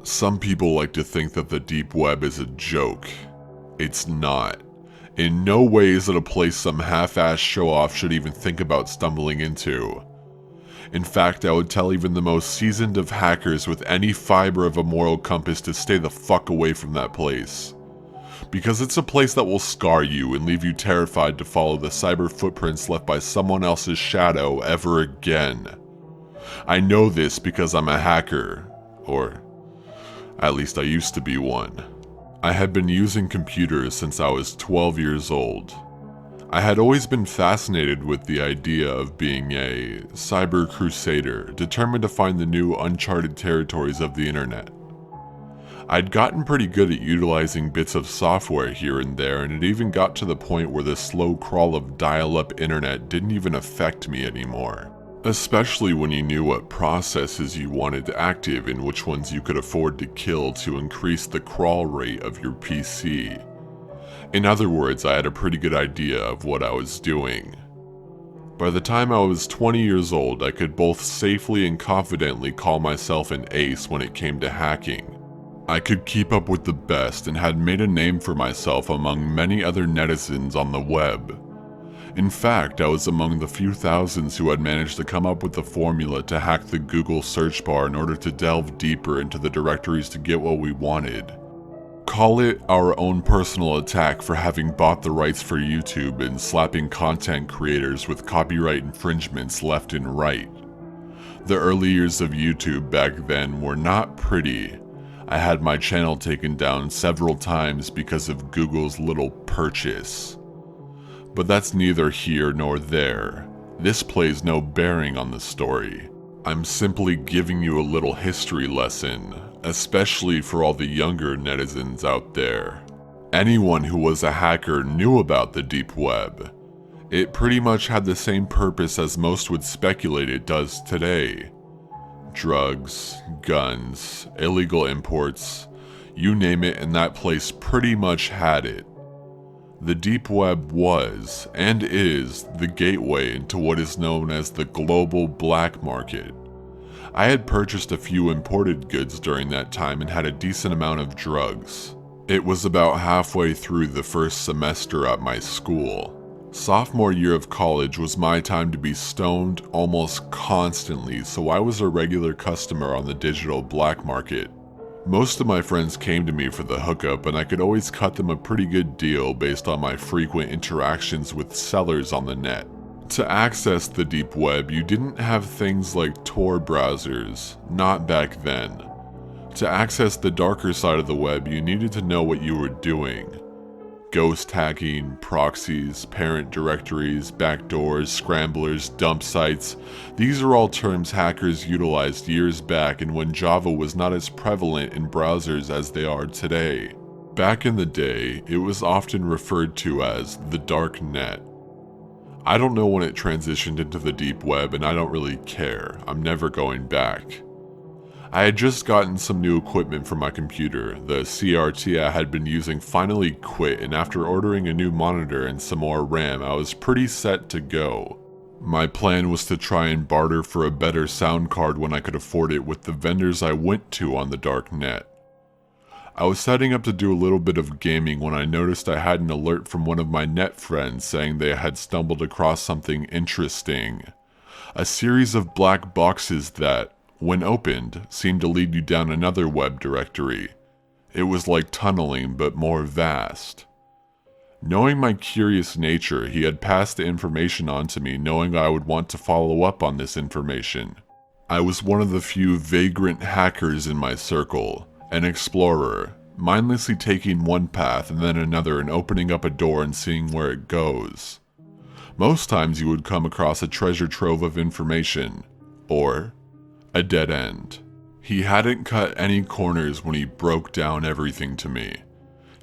Some people like to think that the deep web is a joke. It's not. In no way is it a place some half-assed show-off should even think about stumbling into. In fact, I would tell even the most seasoned of hackers with any fiber of a moral compass to stay the fuck away from that place. Because it's a place that will scar you and leave you terrified to follow the cyber footprints left by someone else's shadow ever again. I know this because I'm a hacker, or at least I used to be one. I had been using computers since I was 12 years old. I had always been fascinated with the idea of being a cyber crusader, determined to find the new uncharted territories of the internet. I'd gotten pretty good at utilizing bits of software here and there, and it even got to the point where the slow crawl of dial-up internet didn't even affect me anymore. Especially when you knew what processes you wanted active and which ones you could afford to kill to increase the crawl rate of your PC. In other words, I had a pretty good idea of what I was doing. By the time I was 20 years old, I could both safely and confidently call myself an ace when it came to hacking. I could keep up with the best and had made a name for myself among many other netizens on the web. In fact, I was among the few thousands who had managed to come up with the formula to hack the Google search bar in order to delve deeper into the directories to get what we wanted. Call it our own personal attack for having bought the rights for YouTube and slapping content creators with copyright infringements left and right. The early years of YouTube back then were not pretty. I had my channel taken down several times because of Google's little purchase. But that's neither here nor there. This plays no bearing on the story. I'm simply giving you a little history lesson, especially for all the younger netizens out there. Anyone who was a hacker knew about the deep web. It pretty much had the same purpose as most would speculate it does today. Drugs, guns, illegal imports, you name it, and that place pretty much had it. The deep web was, and is, the gateway into what is known as the global black market. I had purchased a few imported goods during that time and had a decent amount of drugs. It was about halfway through the first semester at my school. Sophomore year of college was my time to be stoned almost constantly, so I was a regular customer on the digital black market. Most of my friends came to me for the hookup, and I could always cut them a pretty good deal based on my frequent interactions with sellers on the net. To access the deep web, you didn't have things like Tor browsers, not back then. To access the darker side of the web, you needed to know what you were doing. Ghost hacking, proxies, parent directories, backdoors, scramblers, dump sites. These are all terms hackers utilized years back and when Java was not as prevalent in browsers as they are today. Back in the day, it was often referred to as the dark net. I don't know when it transitioned into the deep web and I don't really care. I'm never going back. I had just gotten some new equipment for my computer. The CRT I had been using finally quit, and after ordering a new monitor and some more RAM, I was pretty set to go. My plan was to try and barter for a better sound card when I could afford it with the vendors I went to on the dark net. I was setting up to do a little bit of gaming when I noticed I had an alert from one of my net friends saying they had stumbled across something interesting. A series of black boxes that, when opened, seemed to lead you down another web directory. It was like tunneling, but more vast. Knowing my curious nature, he had passed the information on to me, knowing I would want to follow up on this information. I was one of the few vagrant hackers in my circle, an explorer, mindlessly taking one path and then another and opening up a door and seeing where it goes. Most times you would come across a treasure trove of information, or a dead end. He hadn't cut any corners when he broke down everything to me.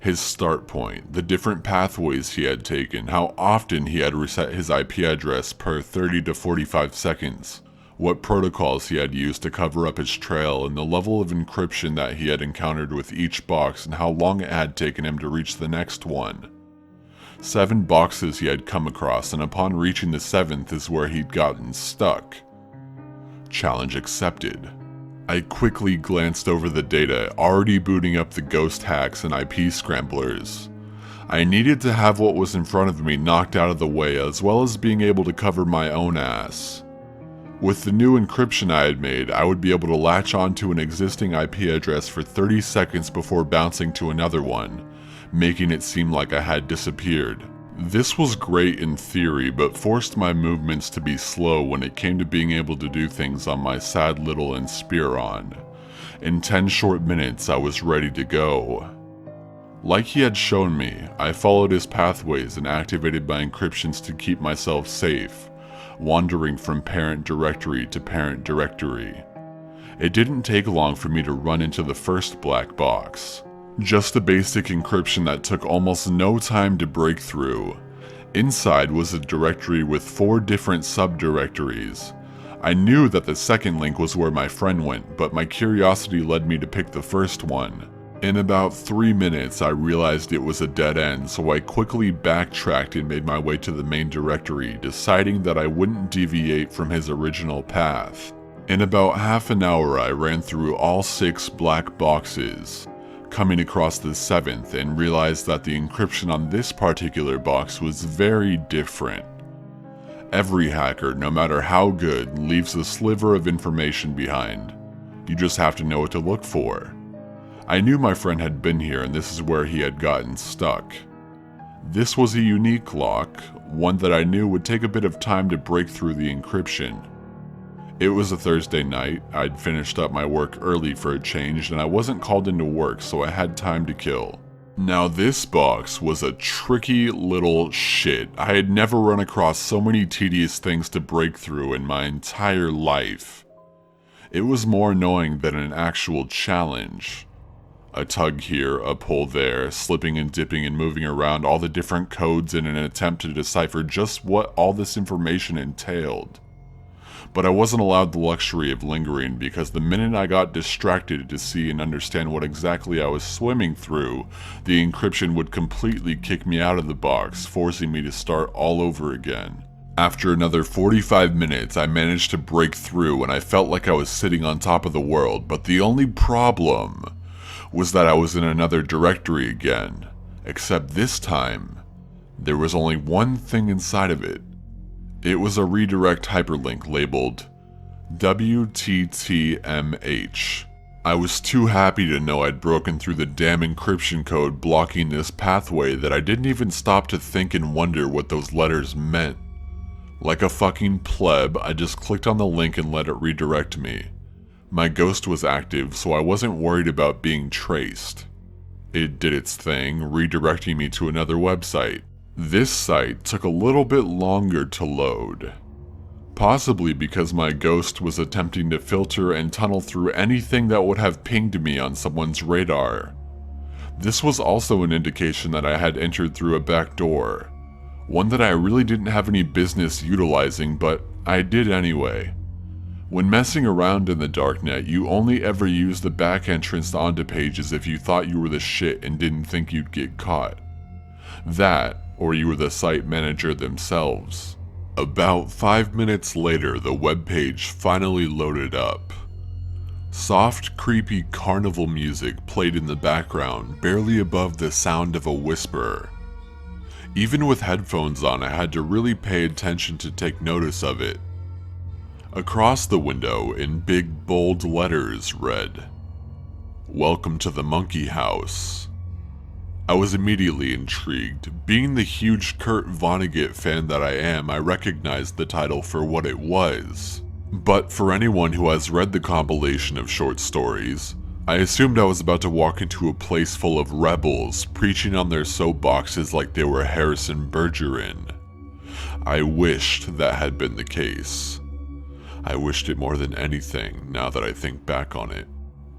His start point, the different pathways he had taken, how often he had reset his IP address per 30 to 45 seconds, what protocols he had used to cover up his trail, and the level of encryption that he had encountered with each box and how long it had taken him to reach the next one. 7 boxes he had come across, and upon reaching the 7th is where he'd gotten stuck. Challenge accepted. I quickly glanced over the data, already booting up the ghost hacks and IP scramblers. I needed to have what was in front of me knocked out of the way, as well as being able to cover my own ass. With the new encryption I had made, I would be able to latch onto an existing IP address for 30 seconds before bouncing to another one, making it seem like I had disappeared. This was great in theory, but forced my movements to be slow when it came to being able to do things on my sad little Inspiron. In 10 short minutes, I was ready to go. Like he had shown me, I followed his pathways and activated my encryptions to keep myself safe, wandering from parent directory to parent directory. It didn't take long for me to run into the first black box. Just a basic encryption that took almost no time to break through. Inside was a directory with 4 different subdirectories. I knew that the second link was where my friend went, but my curiosity led me to pick the first one. In about 3 minutes, I realized it was a dead end, so I quickly backtracked and made my way to the main directory, deciding that I wouldn't deviate from his original path. In about half an hour, I ran through all 6 black boxes, coming across the 7th and realized that the encryption on this particular box was very different. Every hacker, no matter how good, leaves a sliver of information behind. You just have to know what to look for. I knew my friend had been here and this is where he had gotten stuck. This was a unique lock, one that I knew would take a bit of time to break through the encryption. It was a Thursday night, I'd finished up my work early for a change, and I wasn't called into work, so I had time to kill. Now this box was a tricky little shit. I had never run across so many tedious things to break through in my entire life. It was more annoying than an actual challenge. A tug here, a pull there, slipping and dipping and moving around all the different codes in an attempt to decipher just what all this information entailed. But I wasn't allowed the luxury of lingering because the minute I got distracted to see and understand what exactly I was swimming through, the encryption would completely kick me out of the box, forcing me to start all over again. After another 45 minutes, I managed to break through and I felt like I was sitting on top of the world, but the only problem was that I was in another directory again, except this time, there was only one thing inside of it. It was a redirect hyperlink labeled WTTMH. I was too happy to know I'd broken through the damn encryption code blocking this pathway that I didn't even stop to think and wonder what those letters meant. Like a fucking pleb, I just clicked on the link and let it redirect me. My ghost was active, so I wasn't worried about being traced. It did its thing, redirecting me to another website. This site took a little bit longer to load, possibly because my ghost was attempting to filter and tunnel through anything that would have pinged me on someone's radar. This was also an indication that I had entered through a back door, one that I really didn't have any business utilizing, but I did anyway. When messing around in the darknet, you only ever use the back entrance onto pages if you thought you were the shit and didn't think you'd get caught. That, or you were the site manager themselves. About 5 minutes later, the webpage finally loaded up. Soft, creepy carnival music played in the background, barely above the sound of a whisper. Even with headphones on, I had to really pay attention to take notice of it. Across the window, in big bold letters, read, "Welcome to the Monkey House." I was immediately intrigued. Being the huge Kurt Vonnegut fan that I am, I recognized the title for what it was. But for anyone who has read the compilation of short stories, I assumed I was about to walk into a place full of rebels, preaching on their soapboxes like they were Harrison Bergeron. I wished that had been the case. I wished it more than anything, now that I think back on it.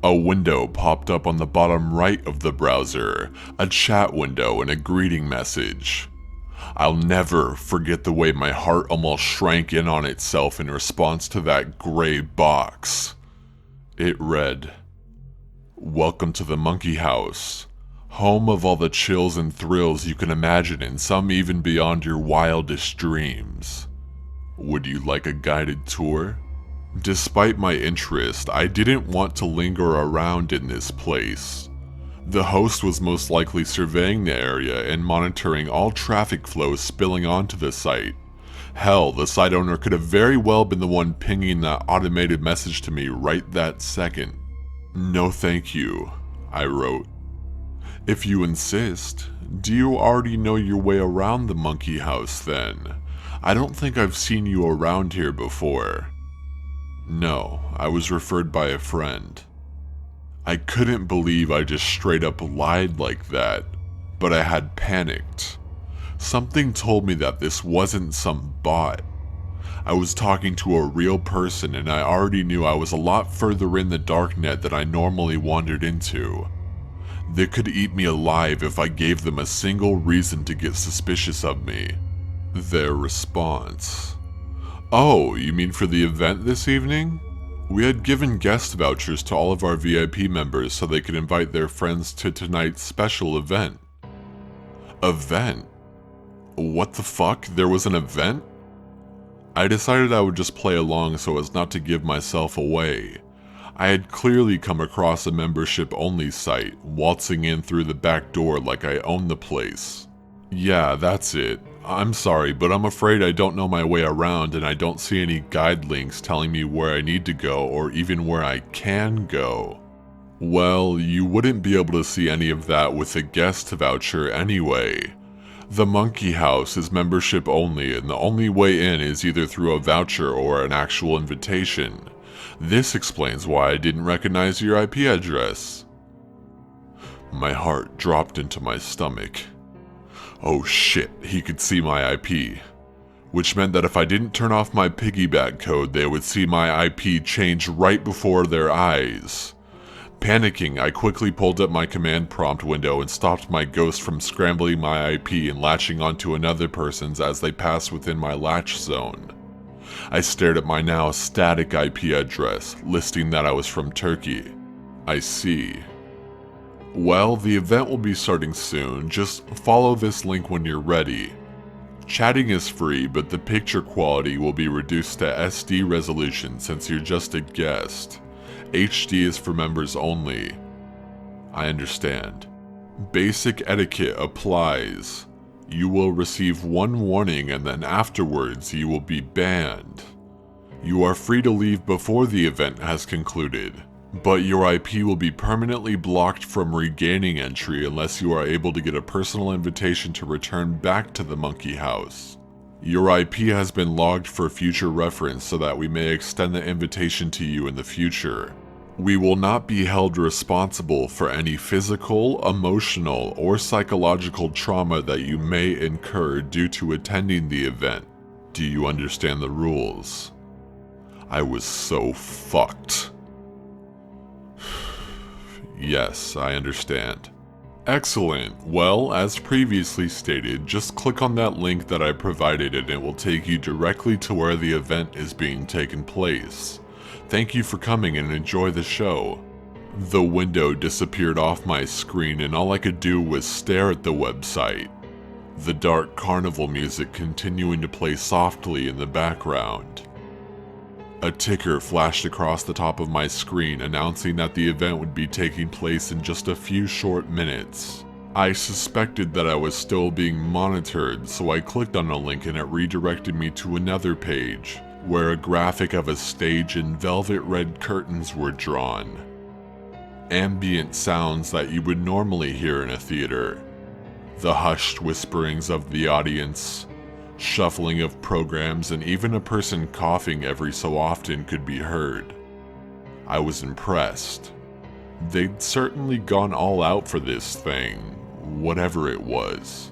A window popped up on the bottom right of the browser, a chat window and a greeting message. I'll never forget the way my heart almost shrank in on itself in response to that gray box. It read, "Welcome to the Monkey House, home of all the chills and thrills you can imagine and some even beyond your wildest dreams. Would you like a guided tour? Despite my interest, I didn't want to linger around in this place. The host was most likely surveying the area and monitoring all traffic flows spilling onto the site. Hell, the site owner could have very well been the one pinging that automated message to me right that second. "No thank you," I wrote. "If you insist, do you already know your way around the monkey house then? I don't think I've seen you around here before." "No, I was referred by a friend." I couldn't believe I just straight up lied like that, but I had panicked. Something told me that this wasn't some bot. I was talking to a real person, and I already knew I was a lot further in the darknet than I normally wandered into. They could eat me alive if I gave them a single reason to get suspicious of me. Their response: "Oh, you mean for the event this evening? We had given guest vouchers to all of our VIP members so they could invite their friends to tonight's special event." Event? What the fuck? There was an event? I decided I would just play along so as not to give myself away. I had clearly come across a membership-only site, waltzing in through the back door like I owned the place. "Yeah, that's it. I'm sorry, but I'm afraid I don't know my way around and I don't see any guide links telling me where I need to go or even where I can go." "Well, you wouldn't be able to see any of that with a guest voucher anyway. The Monkey House is membership only, and the only way in is either through a voucher or an actual invitation. This explains why I didn't recognize your IP address." My heart dropped into my stomach. Oh shit, he could see my IP. Which meant that if I didn't turn off my piggyback code, they would see my IP change right before their eyes. Panicking, I quickly pulled up my command prompt window and stopped my ghost from scrambling my IP and latching onto another person's as they passed within my latch zone. I stared at my now static IP address, listing that I was from Turkey. "I see. Well, the event will be starting soon. Just follow this link when you're ready. Chatting is free, but the picture quality will be reduced to SD resolution since you're just a guest. HD is for members only." I understand. Basic etiquette applies. You will receive one warning and then afterwards you will be banned. You are free to leave before the event has concluded, but your IP will be permanently blocked from regaining entry unless you are able to get a personal invitation to return back to the Monkey House. Your IP has been logged for future reference so that we may extend the invitation to you in the future. We will not be held responsible for any physical, emotional, or psychological trauma that you may incur due to attending the event. Do you understand the rules? I was so fucked. Yes, I understand. Excellent. Well, as previously stated, just click on that link that I provided and it will take you directly to where the event is being taken place. Thank you for coming and enjoy the show. The window disappeared off my screen and all I could do was stare at the website. The dark carnival music continuing to play softly in the background. A ticker flashed across the top of my screen announcing that the event would be taking place in just a few short minutes. I suspected that I was still being monitored, so I clicked on a link and it redirected me to another page, where a graphic of a stage and velvet red curtains were drawn. Ambient sounds that you would normally hear in a theater. The hushed whisperings of the audience, shuffling of programs, and even a person coughing every so often could be heard. I was impressed. They'd certainly gone all out for this thing, whatever it was.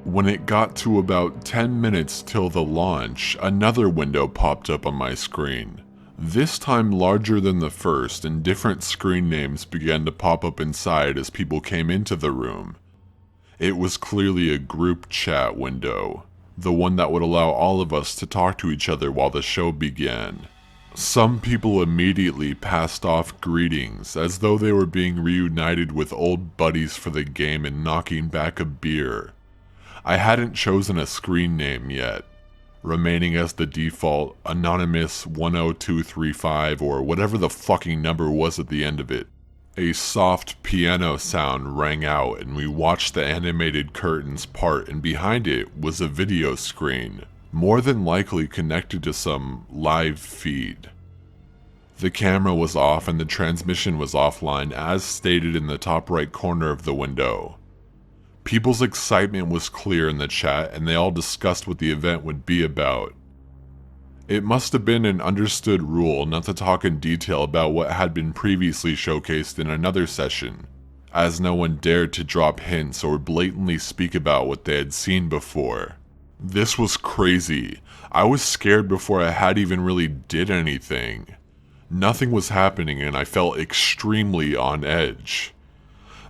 When it got to about 10 minutes till the launch, another window popped up on my screen. This time larger than the first, and different screen names began to pop up inside as people came into the room. It was clearly a group chat window, the one that would allow all of us to talk to each other while the show began. Some people immediately passed off greetings, as though they were being reunited with old buddies for the game and knocking back a beer. I hadn't chosen a screen name yet. remaining as the default anonymous 10235 or whatever the fucking number was at the end of it. A soft piano sound rang out and we watched the animated curtains part, and behind it was a video screen, more than likely connected to some live feed. The camera was off and the transmission was offline as stated in the top right corner of the window. People's excitement was clear in the chat and they all discussed what the event would be about. It must have been an understood rule not to talk in detail about what had been previously showcased in another session, as no one dared to drop hints or blatantly speak about what they had seen before. This was crazy. I was scared before I had even really did anything. Nothing was happening and I felt extremely on edge.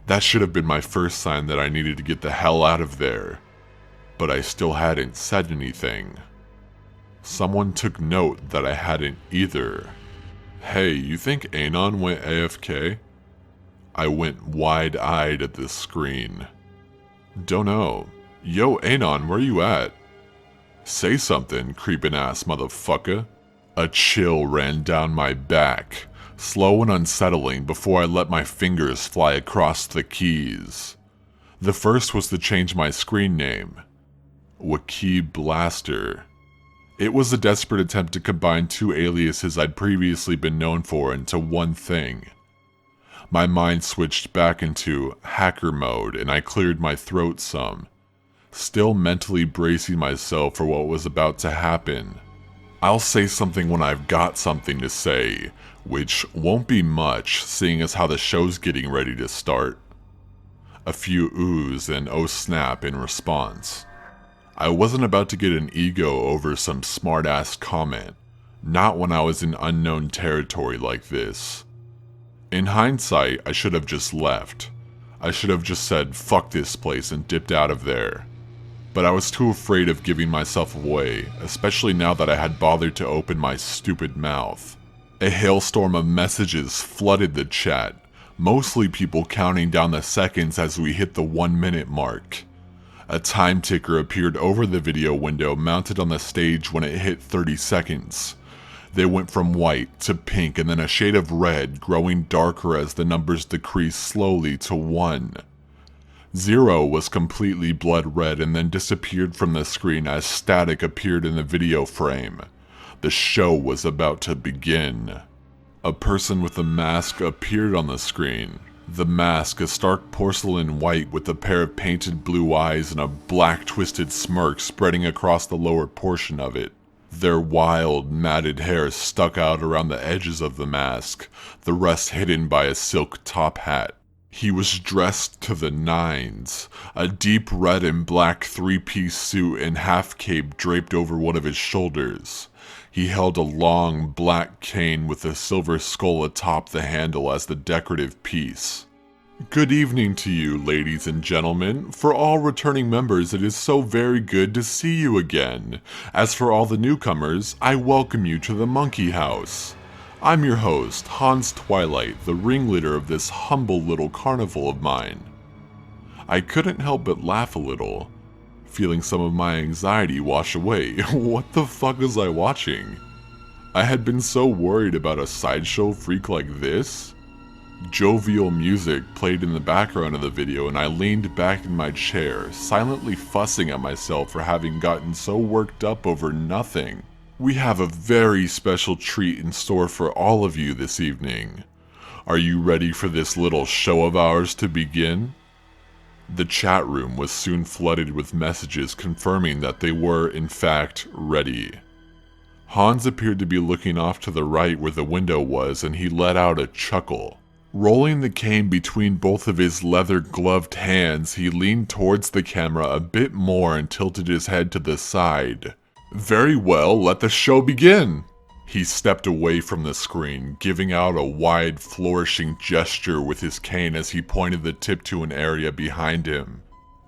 That should have been my first sign that I needed to get the hell out of there. But I still hadn't said anything. Someone took note that I hadn't either. Hey, you think Anon went AFK? I went wide-eyed at this screen. Don't know. Yo, Anon, where you at? Say something, creepin' ass motherfucker. A chill ran down my back, slow and unsettling before I let my fingers fly across the keys. The first was to change my screen name. Wiki Blaster. It was a desperate attempt to combine two aliases I'd previously been known for into one thing. My mind switched back into hacker mode and I cleared my throat some, still mentally bracing myself for what was about to happen. I'll say something when I've got something to say, which won't be much seeing as how the show's getting ready to start. A few oohs and oh snap in response. I wasn't about to get an ego over some smart-ass comment, not when I was in unknown territory like this. In hindsight, I should have just left. I should have just said fuck this place and dipped out of there. But I was too afraid of giving myself away, especially now that I had bothered to open my stupid mouth. A hailstorm of messages flooded the chat, mostly people counting down the seconds as we hit the 1 minute mark. A time ticker appeared over the video window mounted on the stage when it hit 30 seconds. They went from white to pink and then a shade of red, growing darker as the numbers decreased slowly to 1. 0 was completely blood red and then disappeared from the screen as static appeared in the video frame. The show was about to begin. A person with a mask appeared on the screen. The mask, a stark porcelain white with a pair of painted blue eyes and a black twisted smirk spreading across the lower portion of it. Their wild, matted hair stuck out around the edges of the mask, the rest hidden by a silk top hat. He was dressed to the nines, a deep red and black three-piece suit and half cape draped over one of his shoulders. He held a long, black cane with a silver skull atop the handle as the decorative piece. Good evening to you, ladies and gentlemen. For all returning members, it is so very good to see you again. As for all the newcomers, I welcome you to the Monkey House. I'm your host, Hans Twilight, the ringleader of this humble little carnival of mine. I couldn't help but laugh a little, feeling some of my anxiety wash away. What the fuck was I watching? I had been so worried about a sideshow freak like this. Jovial music played in the background of the video and I leaned back in my chair, silently fussing at myself for having gotten so worked up over nothing. We have a very special treat in store for all of you this evening. Are you ready for this little show of ours to begin? The chat room was soon flooded with messages confirming that they were, in fact, ready. Hans appeared to be looking off to the right where the window was and he let out a chuckle. Rolling the cane between both of his leather-gloved hands, he leaned towards the camera a bit more and tilted his head to the side. Very well, let the show begin! He stepped away from the screen, giving out a wide, flourishing gesture with his cane as he pointed the tip to an area behind him.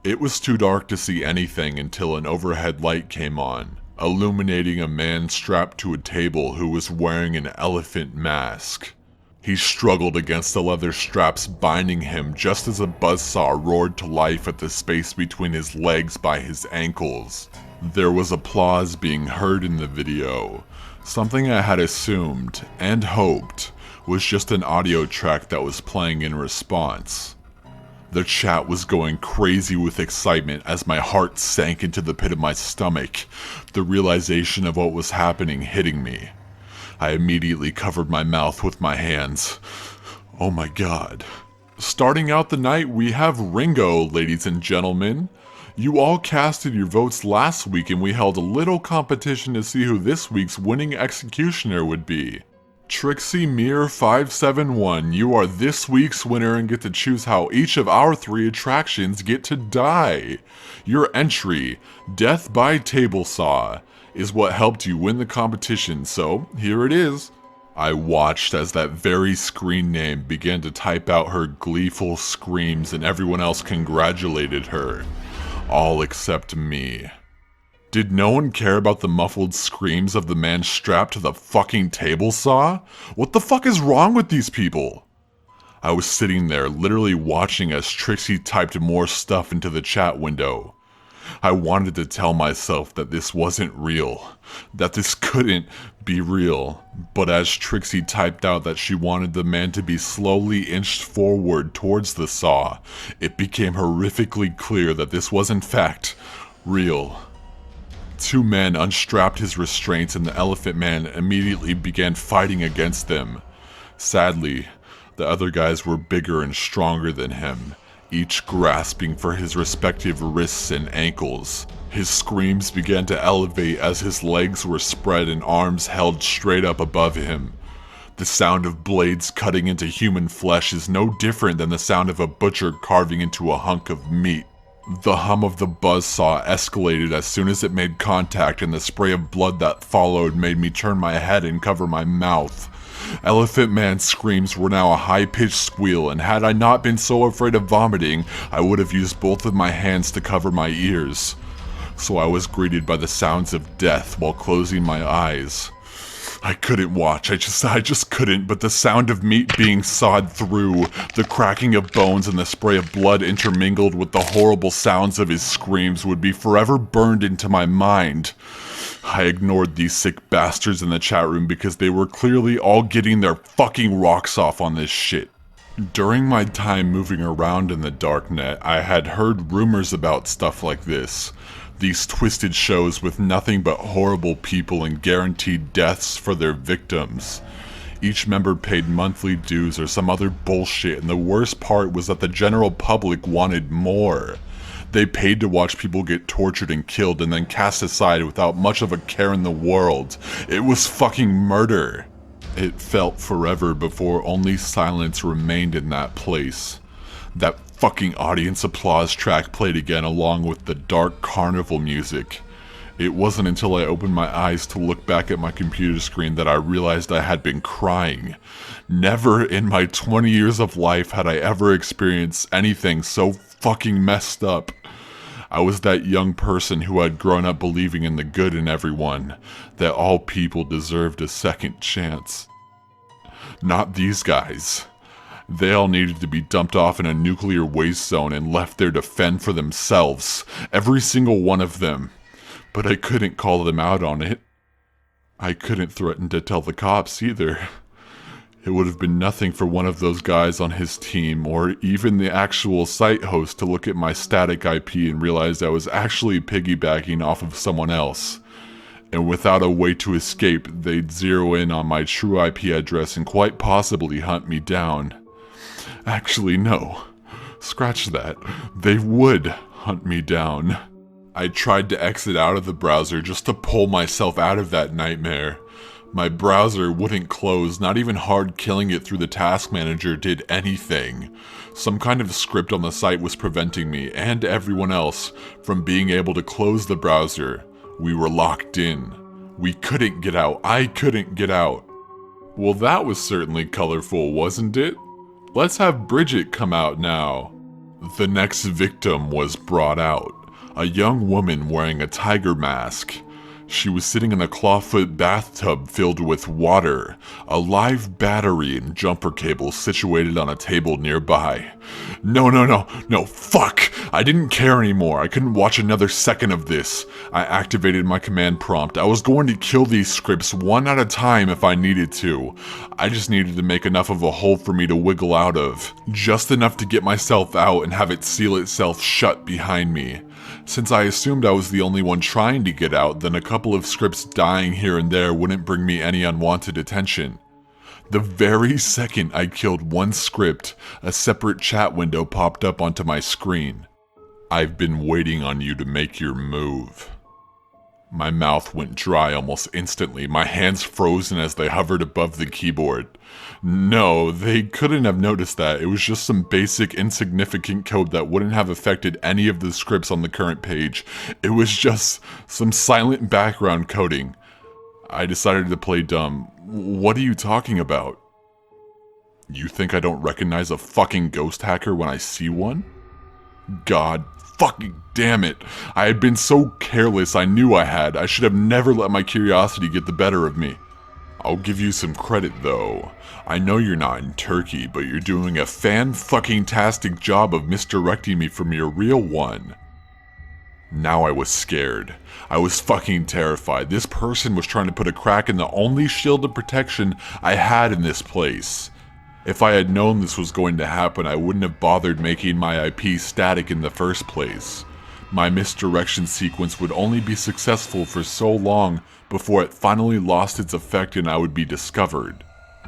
It was too dark to see anything until an overhead light came on, illuminating a man strapped to a table who was wearing an elephant mask. He struggled against the leather straps binding him just as a buzzsaw roared to life at the space between his legs by his ankles. There was applause being heard in the video, something I had assumed and hoped was just an audio track that was playing in response. The chat was going crazy with excitement as my heart sank into the pit of my stomach, the realization of what was happening hitting me. I immediately covered my mouth with my hands. Oh my god. Starting out the night, we have Ringo, ladies and gentlemen. You all casted your votes last week and we held a little competition to see who this week's winning executioner would be. Trixie Mir 571, you are this week's winner and get to choose how each of our 3 attractions get to die. Your entry, Death by Table Saw, is what helped you win the competition, so here it is. I watched as that very screen name began to type out her gleeful screams and everyone else congratulated her. All except me. Did no one care about the muffled screams of the man strapped to the fucking table saw? What the fuck is wrong with these people? I was sitting there literally watching as Trixie typed more stuff into the chat window. I wanted to tell myself that this wasn't real, that this couldn't be real, but as Trixie typed out that she wanted the man to be slowly inched forward towards the saw, it became horrifically clear that this was in fact real. 2 men unstrapped his restraints and the elephant man immediately began fighting against them. Sadly, the other guys were bigger and stronger than him, each grasping for his respective wrists and ankles. His screams began to elevate as his legs were spread and arms held straight up above him. The sound of blades cutting into human flesh is no different than the sound of a butcher carving into a hunk of meat. The hum of the buzzsaw escalated as soon as it made contact, and the spray of blood that followed made me turn my head and cover my mouth. Elephant Man's screams were now a high-pitched squeal, and had I not been so afraid of vomiting, I would have used both of my hands to cover my ears. So I was greeted by the sounds of death while closing my eyes. I couldn't watch, I just couldn't, but the sound of meat being sawed through, the cracking of bones and the spray of blood intermingled with the horrible sounds of his screams would be forever burned into my mind. I ignored these sick bastards in the chat room because they were clearly all getting their fucking rocks off on this shit. During my time moving around in the darknet, I had heard rumors about stuff like this. These twisted shows with nothing but horrible people and guaranteed deaths for their victims. Each member paid monthly dues or some other bullshit, and the worst part was that the general public wanted more. They paid to watch people get tortured and killed and then cast aside without much of a care in the world. It was fucking murder. It felt forever before only silence remained in that place. That fucking audience applause track played again along with the dark carnival music. It wasn't until I opened my eyes to look back at my computer screen that I realized I had been crying. Never in my 20 years of life had I ever experienced anything so fucking messed up. I was that young person who had grown up believing in the good in everyone, that all people deserved a second chance. Not these guys. They all needed to be dumped off in a nuclear waste zone and left there to fend for themselves. Every single one of them. But I couldn't call them out on it. I couldn't threaten to tell the cops either. It would have been nothing for one of those guys on his team, or even the actual site host, to look at my static IP and realize I was actually piggybacking off of someone else. And without a way to escape, they'd zero in on my true IP address and quite possibly hunt me down. Actually, no. Scratch that. They would hunt me down. I tried to exit out of the browser just to pull myself out of that nightmare. My browser wouldn't close, not even hard killing it through the task manager did anything. Some kind of script on the site was preventing me, and everyone else, from being able to close the browser. We were locked in. We couldn't get out. I couldn't get out. Well, that was certainly colorful, wasn't it? Let's have Bridget come out now. The next victim was brought out. A young woman wearing a tiger mask. She was sitting in a clawfoot bathtub filled with water, a live battery and jumper cable situated on a table nearby. No, fuck! I didn't care anymore. I couldn't watch another second of this. I activated my command prompt. I was going to kill these scripts one at a time if I needed to. I just needed to make enough of a hole for me to wiggle out of. Just enough to get myself out and have it seal itself shut behind me. Since I assumed I was the only one trying to get out, then a couple of scripts dying here and there wouldn't bring me any unwanted attention. The very second I killed one script, a separate chat window popped up onto my screen. I've been waiting on you to make your move. My mouth went dry almost instantly, my hands frozen as they hovered above the keyboard. No, they couldn't have noticed that. It was just some basic, insignificant code that wouldn't have affected any of the scripts on the current page. It was just some silent background coding. I decided to play dumb. What are you talking about? You think I don't recognize a fucking ghost hacker when I see one? God fucking damn it. I had been so careless, I knew I had. I should have never let my curiosity get the better of me. I'll give you some credit though. I know you're not in Turkey, but you're doing a fan-fucking-tastic job of misdirecting me from your real one. Now I was scared. I was fucking terrified. This person was trying to put a crack in the only shield of protection I had in this place. If I had known this was going to happen, I wouldn't have bothered making my IP static in the first place. My misdirection sequence would only be successful for so long before it finally lost its effect and I would be discovered.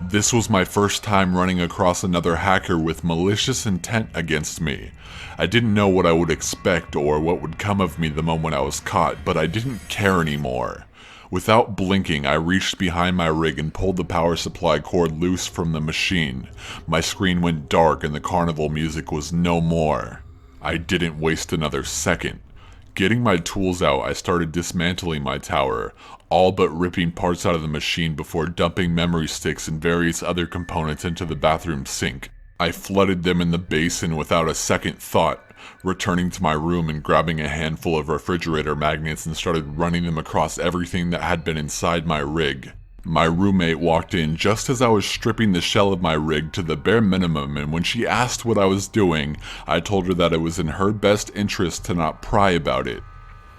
This was my first time running across another hacker with malicious intent against me. I didn't know what I would expect or what would come of me the moment I was caught, but I didn't care anymore. Without blinking, I reached behind my rig and pulled the power supply cord loose from the machine. My screen went dark and the carnival music was no more. I didn't waste another second. Getting my tools out, I started dismantling my tower, all but ripping parts out of the machine before dumping memory sticks and various other components into the bathroom sink. I flooded them in the basin without a second thought, returning to my room and grabbing a handful of refrigerator magnets and started running them across everything that had been inside my rig. My roommate walked in just as I was stripping the shell of my rig to the bare minimum, and when she asked what I was doing, I told her that it was in her best interest to not pry about it.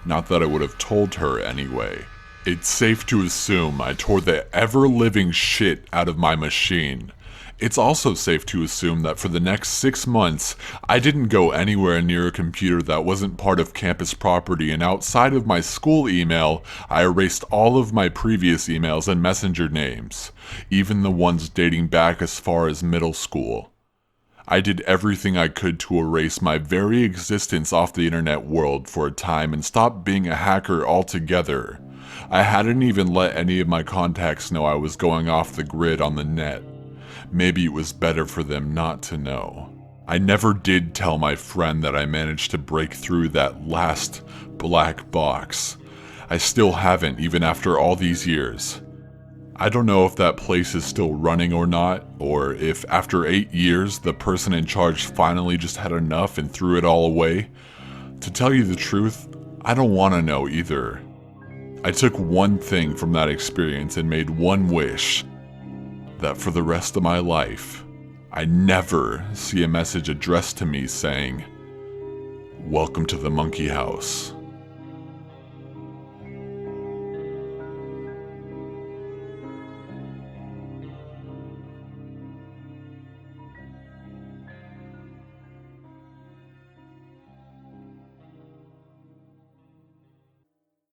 Not that I would have told her anyway. It's safe to assume I tore the ever-living shit out of my machine. It's also safe to assume that for the next 6 months, I didn't go anywhere near a computer that wasn't part of campus property, and outside of my school email, I erased all of my previous emails and messenger names, even the ones dating back as far as middle school. I did everything I could to erase my very existence off the internet world for a time and stop being a hacker altogether. I hadn't even let any of my contacts know I was going off the grid on the net. Maybe it was better for them not to know. I never did tell my friend that I managed to break through that last black box. I still haven't, even after all these years. I don't know if that place is still running or not, or if after 8 years the person in charge finally just had enough and threw it all away. To tell you the truth, I don't want to know either. I took one thing from that experience and made one wish. That for the rest of my life, I never see a message addressed to me saying, "Welcome to the Monkey House."